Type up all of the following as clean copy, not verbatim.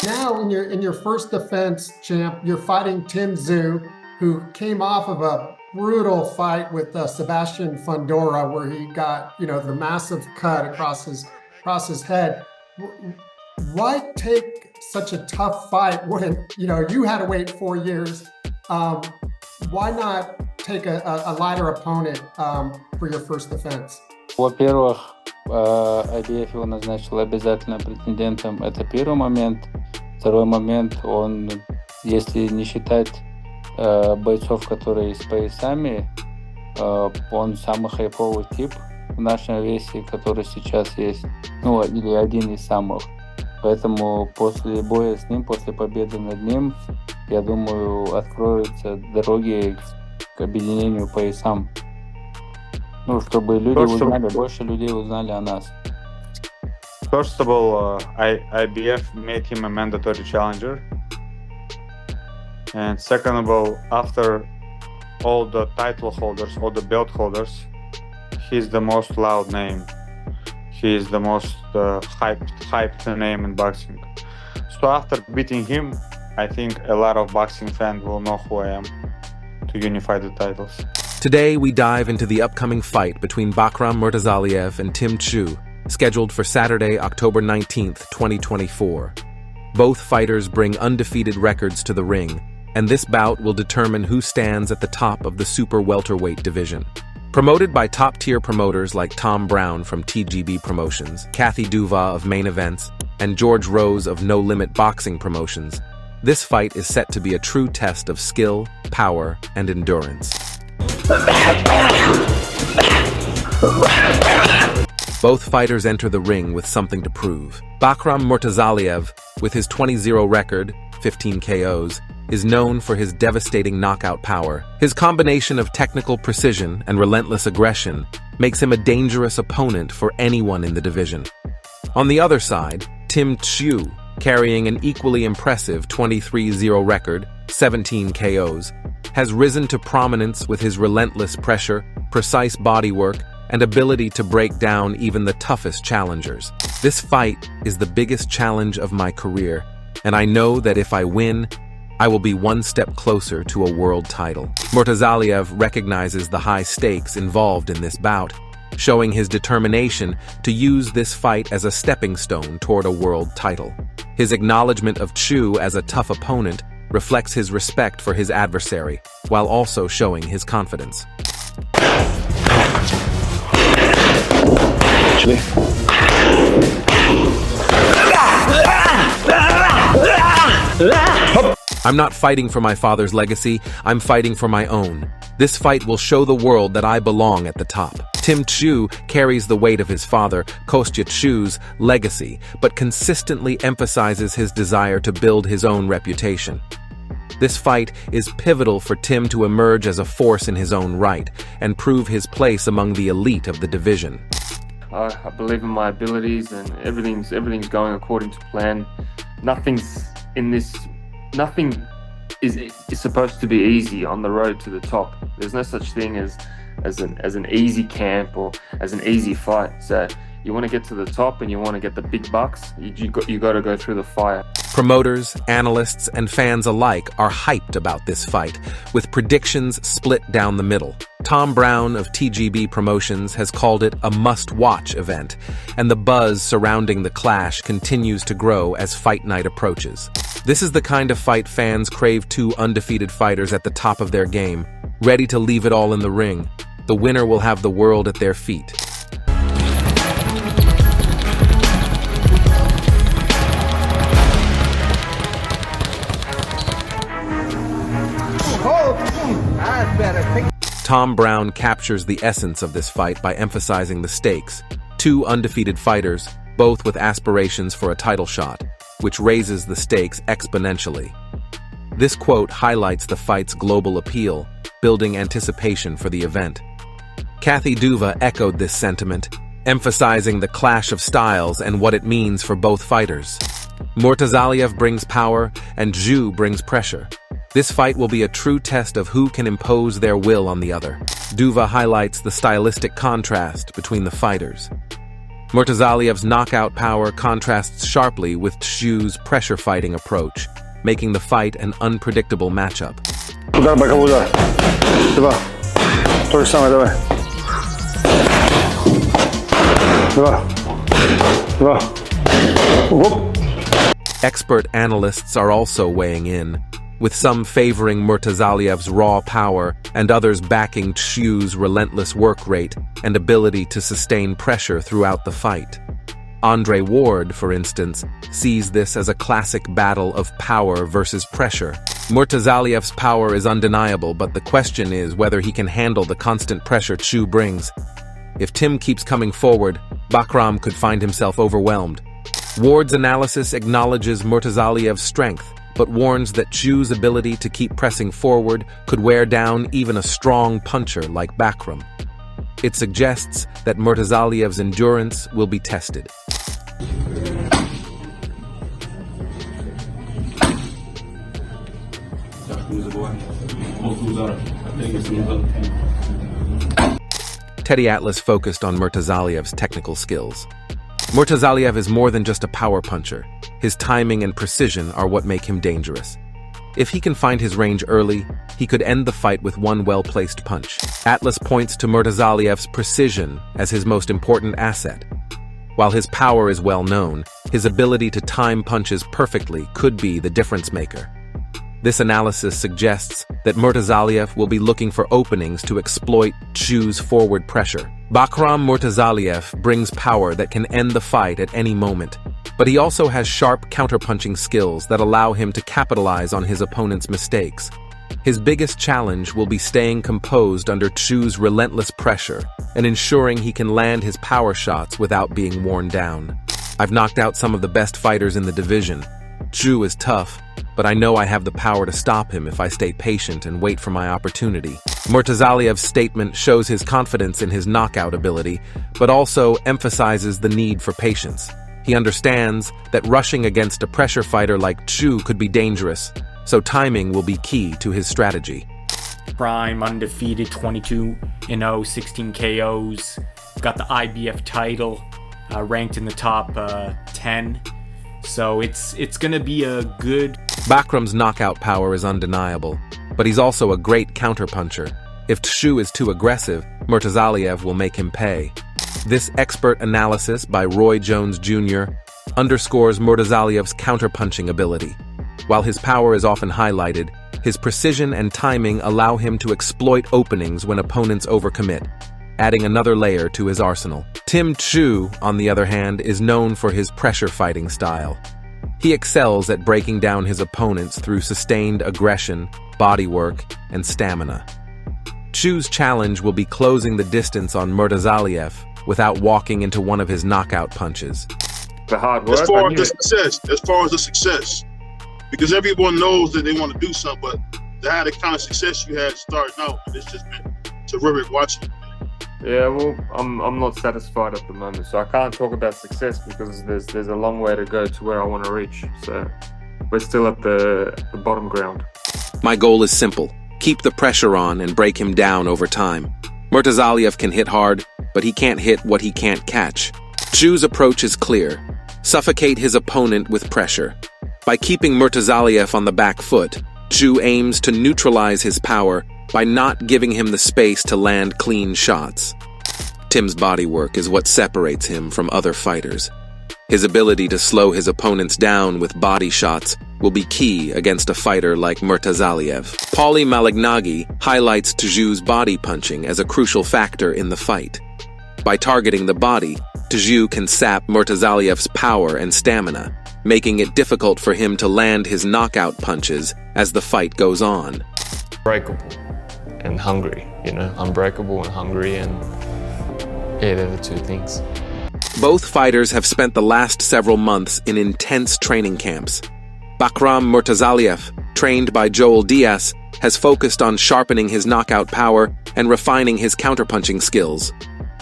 Now, in your first defense, champ, you're fighting Tszyu, who came off of a brutal fight with Sebastian Fundora, where he got the massive cut across his head. Why take such a tough fight when you had to wait 4 years? Why not take a lighter opponent for your first defense? Во-первых, IBF его назначил обязательно претендентом. Это первый момент. Второй момент, он, если не считать бойцов, которые с поясами, он самый хайповый тип в нашем весе, который сейчас есть, или один из самых. Поэтому после боя с ним, после победы над ним, я думаю, откроются дороги к объединению поясам. Чтобы люди узнали, больше людей узнали о нас. First of all, IBF made him a mandatory challenger. And second of all, after all the title holders, all the belt holders, he's the most loud name. He is the most hyped name in boxing. So after beating him, I think a lot of boxing fans will know who I am to unify the titles. Today, we dive into the upcoming fight between Bakram Murtazaliev and Tszyu, scheduled for Saturday, October 19th, 2024. Both fighters bring undefeated records to the ring, and this bout will determine who stands at the top of the super welterweight division. Promoted by top-tier promoters like Tom Brown from TGB Promotions, Kathy Duva of Main Events, and George Rose of No Limit Boxing Promotions, this fight is set to be a true test of skill, power, and endurance. Both fighters enter the ring with something to prove. Bakram Murtazaliev, with his 20-0 record, 15 KOs, is known for his devastating knockout power. His combination of technical precision and relentless aggression makes him a dangerous opponent for anyone in the division. On the other side, Tszyu, carrying an equally impressive 23-0 record, 17 KOs, has risen to prominence with his relentless pressure, precise bodywork, and ability to break down even the toughest challengers. This fight is the biggest challenge of my career, and I know that if I win, I will be one step closer to a world title. Murtazaliev recognizes the high stakes involved in this bout, showing his determination to use this fight as a stepping stone toward a world title. His acknowledgement of Tszyu as a tough opponent reflects his respect for his adversary, while also showing his confidence. I'm not fighting for my father's legacy, I'm fighting for my own. This fight will show the world that I belong at the top. Tszyu carries the weight of his father, Kostya Tszyu's, legacy, but consistently emphasizes his desire to build his own reputation. This fight is pivotal for Tim to emerge as a force in his own right and prove his place among the elite of the division. I believe in my abilities, and everything's going according to plan. Nothing is supposed to be easy on the road to the top. There's no such thing as an easy camp or as an easy fight. So you want to get to the top and you want to get the big bucks, you got to go through the fire. Promoters, analysts, and fans alike are hyped about this fight, with predictions split down the middle. Tom Brown of TGB Promotions has called it a must-watch event, and the buzz surrounding the clash continues to grow as fight night approaches. This is the kind of fight fans crave: two undefeated fighters at the top of their game, ready to leave it all in the ring. The winner will have the world at their feet. Tom Brown captures the essence of this fight by emphasizing the stakes. Two undefeated fighters, both with aspirations for a title shot, which raises the stakes exponentially. This quote highlights the fight's global appeal, building anticipation for the event. Kathy Duva echoed this sentiment, emphasizing the clash of styles and what it means for both fighters. Murtazaliev brings power, and Tszyu brings pressure. This fight will be a true test of who can impose their will on the other. Duva highlights the stylistic contrast between the fighters. Murtazaliev's knockout power contrasts sharply with Tszyu's pressure fighting approach, making the fight an unpredictable matchup. Удар, боковой удар. Два. То же самое, давай. Два. Два. Оп. Expert analysts are also weighing in, with some favoring Murtazaliev's raw power and others backing Tszyu's relentless work rate and ability to sustain pressure throughout the fight. Andre Ward, for instance, sees this as a classic battle of power versus pressure. Murtazaliev's power is undeniable, but the question is whether he can handle the constant pressure Tszyu brings. If Tim keeps coming forward, Bakram could find himself overwhelmed. Ward's analysis acknowledges Murtazaliev's strength, but warns that Tszyu's ability to keep pressing forward could wear down even a strong puncher like Bakram. It suggests that Murtazaliev's endurance will be tested. Teddy Atlas focused on Murtazaliev's technical skills. Murtazaliev is more than just a power puncher. His timing and precision are what make him dangerous. If he can find his range early, he could end the fight with one well-placed punch. Atlas points to Murtazaliev's precision as his most important asset. While his power is well known, his ability to time punches perfectly could be the difference maker. This analysis suggests that Murtazaliev will be looking for openings to exploit Tszyu's forward pressure. Bakram Murtazaliev brings power that can end the fight at any moment, but he also has sharp counterpunching skills that allow him to capitalize on his opponent's mistakes. His biggest challenge will be staying composed under Tszyu's relentless pressure and ensuring he can land his power shots without being worn down. I've knocked out some of the best fighters in the division. Tszyu is tough, but I know I have the power to stop him if I stay patient and wait for my opportunity. Murtazaliev's statement shows his confidence in his knockout ability, but also emphasizes the need for patience. He understands that rushing against a pressure fighter like Tszyu could be dangerous, so timing will be key to his strategy. Prime, undefeated, 22-0, 16 KOs, got the IBF title, ranked in the top 10. So it's gonna be a good... Bakram's knockout power is undeniable, but he's also a great counterpuncher. If Tszyu is too aggressive, Murtazaliev will make him pay. This expert analysis by Roy Jones Jr. underscores Murtazaliev's counterpunching ability. While his power is often highlighted, his precision and timing allow him to exploit openings when opponents overcommit, adding another layer to his arsenal. Tim Tszyu, on the other hand, is known for his pressure fighting style. He excels at breaking down his opponents through sustained aggression, bodywork, and stamina. Tszyu's challenge will be closing the distance on Murtazaliev without walking into one of his knockout punches. The hard work. As far as the success, because everyone knows that they want to do something, but to have the kind of success you had starting out, it's just been terrific watching. Yeah, well, I'm not satisfied at the moment, so I can't talk about success because there's a long way to go to where I want to reach. So we're still at the bottom ground. My goal is simple: keep the pressure on and break him down over time. Murtazaliev can hit hard, but he can't hit what he can't catch. Tszyu's approach is clear: suffocate his opponent with pressure. By keeping Murtazaliev on the back foot, Tszyu aims to neutralize his power by not giving him the space to land clean shots. Tim's bodywork is what separates him from other fighters. His ability to slow his opponents down with body shots will be key against a fighter like Murtazaliev. Paulie Malignaggi highlights Tszyu's body punching as a crucial factor in the fight. By targeting the body, Tszyu can sap Murtazaliev's power and stamina, making it difficult for him to land his knockout punches as the fight goes on. Breakable and hungry, unbreakable and hungry, and yeah, they're the two things. Both fighters have spent the last several months in intense training camps. Bakram Murtazaliev, trained by Joel Diaz, has focused on sharpening his knockout power and refining his counterpunching skills.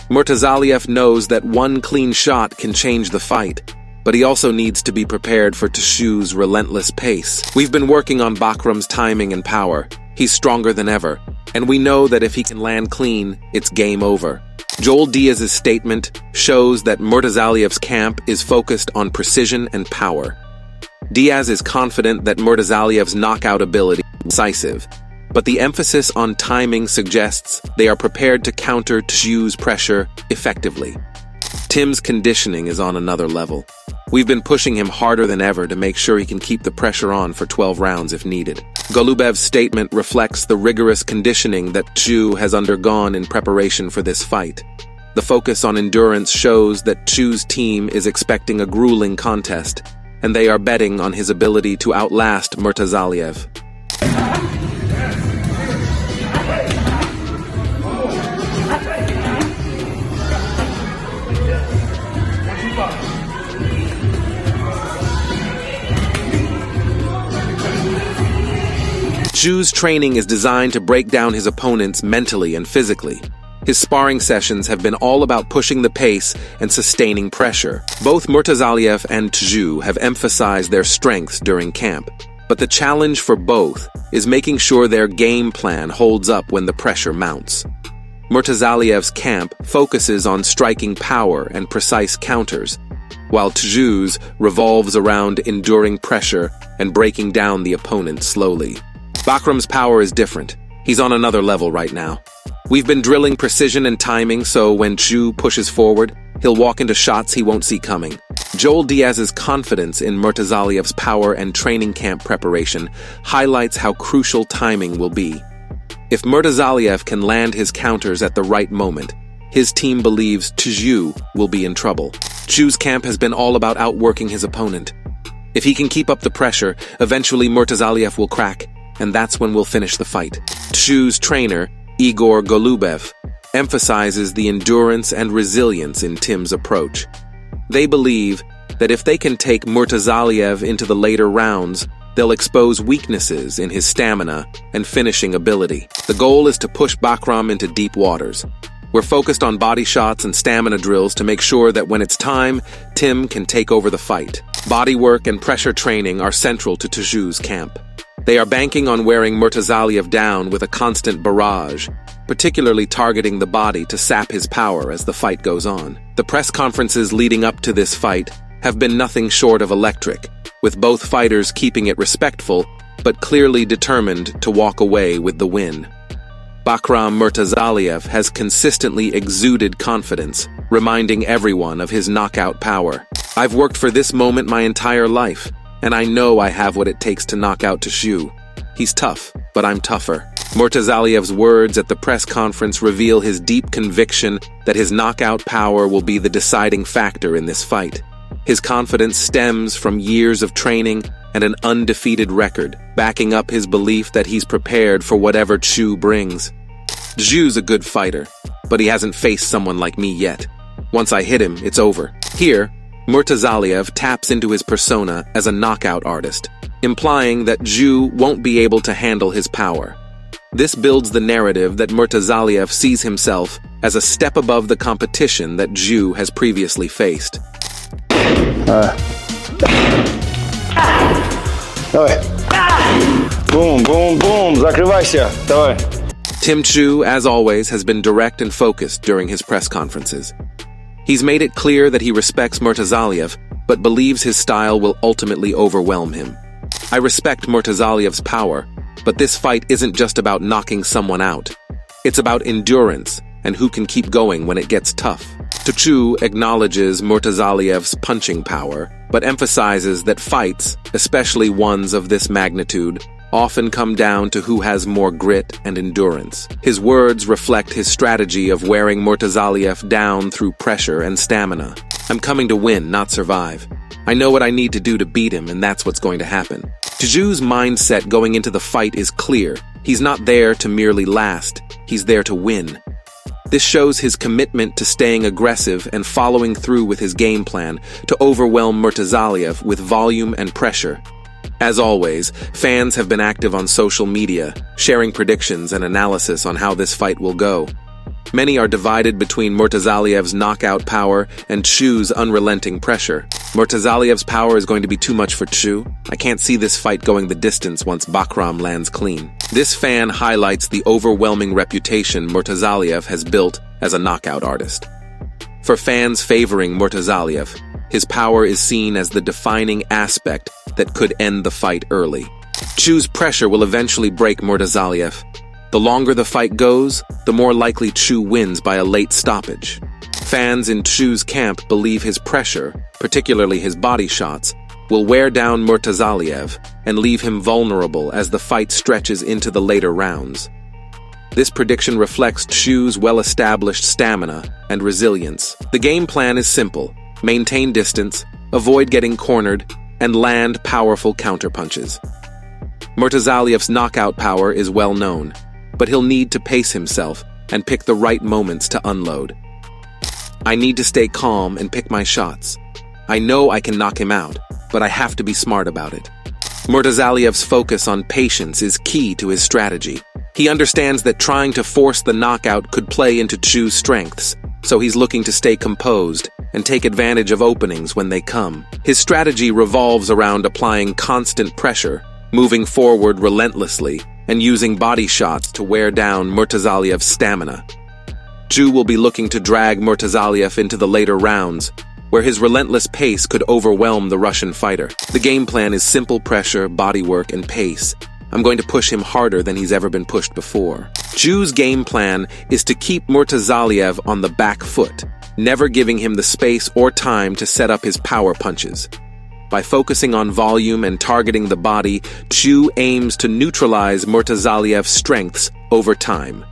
Murtazaliev knows that one clean shot can change the fight, but he also needs to be prepared for Tszyu's relentless pace. We've been working on Bakram's timing and power. He's stronger than ever, and we know that if he can land clean, it's game over. Joel Diaz's statement shows that Murtazaliev's camp is focused on precision and power. Diaz is confident that Murtazaliev's knockout ability is decisive, but the emphasis on timing suggests they are prepared to counter Tszyu's pressure effectively. Tim's conditioning is on another level. We've been pushing him harder than ever to make sure he can keep the pressure on for 12 rounds if needed. Golubev's statement reflects the rigorous conditioning that Tszyu has undergone in preparation for this fight. The focus on endurance shows that Tszyu's team is expecting a grueling contest, and they are betting on his ability to outlast Murtazaliev. Tszyu's training is designed to break down his opponents mentally and physically. His sparring sessions have been all about pushing the pace and sustaining pressure. Both Murtazaliev and Tszyu have emphasized their strengths during camp, but the challenge for both is making sure their game plan holds up when the pressure mounts. Murtazaliev's camp focuses on striking power and precise counters, while Tszyu's revolves around enduring pressure and breaking down the opponent slowly. Bakram's power is different. He's on another level right now. We've been drilling precision and timing, so when Tszyu pushes forward, he'll walk into shots he won't see coming. Joel Diaz's confidence in Murtazaliev's power and training camp preparation highlights how crucial timing will be. If Murtazaliev can land his counters at the right moment, his team believes Tszyu will be in trouble. Tszyu's camp has been all about outworking his opponent. If he can keep up the pressure, eventually Murtazaliev will crack, and that's when we'll finish the fight. Tszyu's trainer, Igor Golubev, emphasizes the endurance and resilience in Tim's approach. They believe that if they can take Murtazaliev into the later rounds, they'll expose weaknesses in his stamina and finishing ability. The goal is to push Bakram into deep waters. We're focused on body shots and stamina drills to make sure that when it's time, Tim can take over the fight. Body work and pressure training are central to Tszyu's camp. They are banking on wearing Murtazaliev down with a constant barrage, particularly targeting the body to sap his power as the fight goes on. The press conferences leading up to this fight have been nothing short of electric, with both fighters keeping it respectful, but clearly determined to walk away with the win. Bakram Murtazaliev has consistently exuded confidence, reminding everyone of his knockout power. I've worked for this moment my entire life, and I know I have what it takes to knock out Tszyu. He's tough, but I'm tougher. Murtazaliev's words at the press conference reveal his deep conviction that his knockout power will be the deciding factor in this fight. His confidence stems from years of training and an undefeated record, backing up his belief that he's prepared for whatever Tszyu brings. Tszyu's a good fighter, but he hasn't faced someone like me yet. Once I hit him, it's over. Here, Murtazaliev taps into his persona as a knockout artist, implying that Tszyu won't be able to handle his power. This builds the narrative that Murtazaliev sees himself as a step above the competition that Tszyu has previously faced. Давай. Бум, бум, бум. Закрывайся. Давай. Tim Tszyu, as always, has been direct and focused during his press conferences. He's made it clear that he respects Murtazaliev, but believes his style will ultimately overwhelm him. I respect Murtazaliev's power, but this fight isn't just about knocking someone out. It's about endurance and who can keep going when it gets tough. Tszyu acknowledges Murtazaliev's punching power, but emphasizes that fights, especially ones of this magnitude, often come down to who has more grit and endurance. His words reflect his strategy of wearing Murtazaliev down through pressure and stamina. I'm coming to win, not survive. I know what I need to do to beat him, and that's what's going to happen. Tszyu's mindset going into the fight is clear. He's not there to merely last. He's there to win. This shows his commitment to staying aggressive and following through with his game plan to overwhelm Murtazaliev with volume and pressure. As always, fans have been active on social media, sharing predictions and analysis on how this fight will go. Many are divided between Murtazaliev's knockout power and Tszyu's unrelenting pressure. Murtazaliev's power is going to be too much for Tszyu. I can't see this fight going the distance once Bakram lands clean. This fan highlights the overwhelming reputation Murtazaliev has built as a knockout artist. For fans favoring Murtazaliev, his power is seen as the defining aspect that could end the fight early. Tszyu's pressure will eventually break Murtazaliev. The longer the fight goes, the more likely Tszyu wins by a late stoppage. Fans in Tszyu's camp believe his pressure, particularly his body shots, will wear down Murtazaliev and leave him vulnerable as the fight stretches into the later rounds. This prediction reflects Tszyu's well-established stamina and resilience. The game plan is simple: maintain distance, avoid getting cornered, and land powerful counterpunches. Murtazaliev's knockout power is well known, but he'll need to pace himself and pick the right moments to unload. I need to stay calm and pick my shots. I know I can knock him out, but I have to be smart about it. Murtazaliev's focus on patience is key to his strategy. He understands that trying to force the knockout could play into Tszyu's strengths, so he's looking to stay composed and take advantage of openings when they come. His strategy revolves around applying constant pressure, moving forward relentlessly, and using body shots to wear down Murtazaliev's stamina. Tszyu will be looking to drag Murtazaliev into the later rounds, where his relentless pace could overwhelm the Russian fighter. The game plan is simple pressure, bodywork, and pace. I'm going to push him harder than he's ever been pushed before. Tszyu's game plan is to keep Murtazaliev on the back foot, never giving him the space or time to set up his power punches. By focusing on volume and targeting the body, Tszyu aims to neutralize Murtazaliev's strengths over time.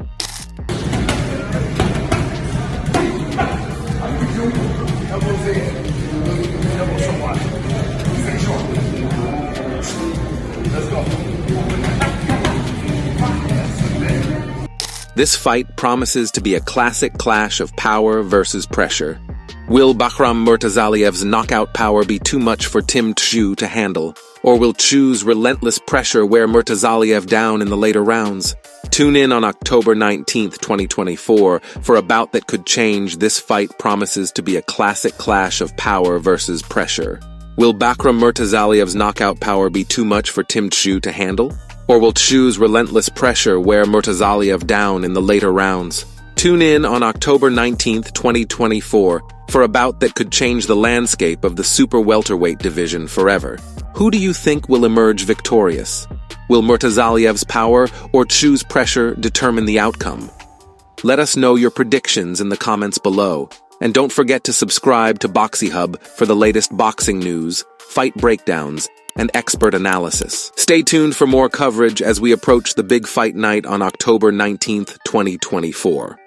This fight promises to be a classic clash of power versus pressure. Will Bakram Murtazaliev's knockout power be too much for Tim Tszyu to handle? Or will Tszyu's relentless pressure wear Murtazaliev down in the later rounds? Tune in on October 19th, 2024 for a bout that could change. This fight promises to be a classic clash of power versus pressure. Will Bakram Murtazaliev's knockout power be too much for Tim Tszyu to handle? Or will Tszyu's relentless pressure wear Murtazaliev down in the later rounds? Tune in on October 19th, 2024 for a bout that could change the landscape of the super welterweight division forever. Who do you think will emerge victorious? Will Murtazaliev's power or Tszyu's pressure determine the outcome? Let us know your predictions in the comments below. And don't forget to subscribe to Boxy Hub for the latest boxing news, fight breakdowns, and expert analysis. Stay tuned for more coverage as we approach the big fight night on October 19th, 2024.